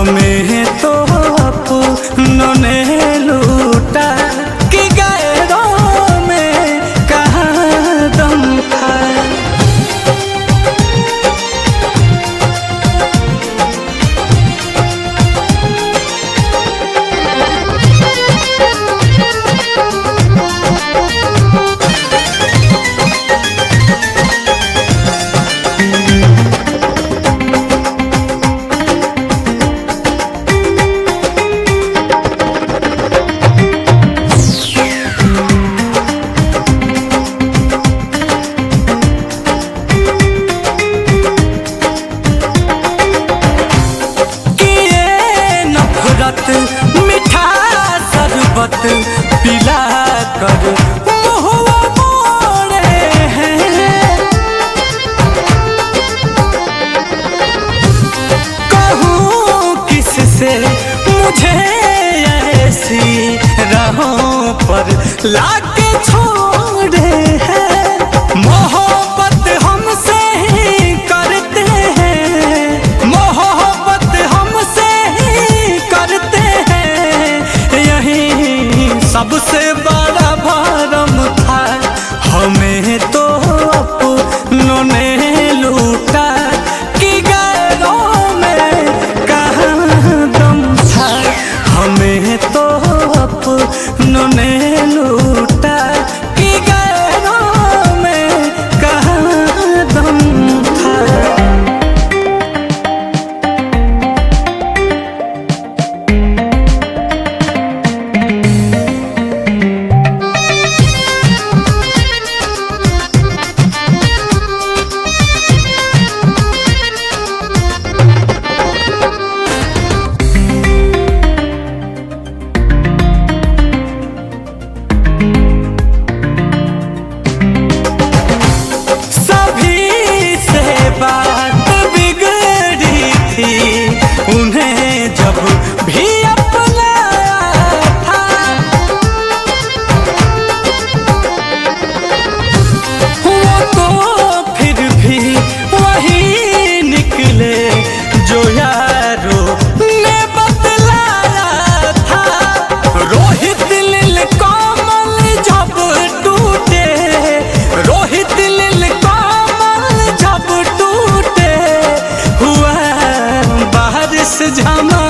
हमें तो अपनों ने लूटा कि गैरों में कहाँ दम था। मीठा शरबत पिला कर मुँह मोड़े हैं। कहूँ किससे मुझे ऐसी राहों पर लाके छोड़े हैं। मोहब्बत हमसे ही करते हैं, मोहब्बत हमसे ही करते हैं। यही सबसे बड़ा भरम था। हमें तो अपनों ने लूटा कि गैरों में कहाँ दम था। हमें तो अपनों ने लूटा कि गैरों में कहाँ दम था। बात बिगड़ी थी उन्हें जब भी अपनाया था। वो तो फिर भी वही निकले जो यारों ने बतलाया था। रोहित लील कोमल जब टूटे, रोहित लील कोमल जब टूटे, हुआ बारिश झमा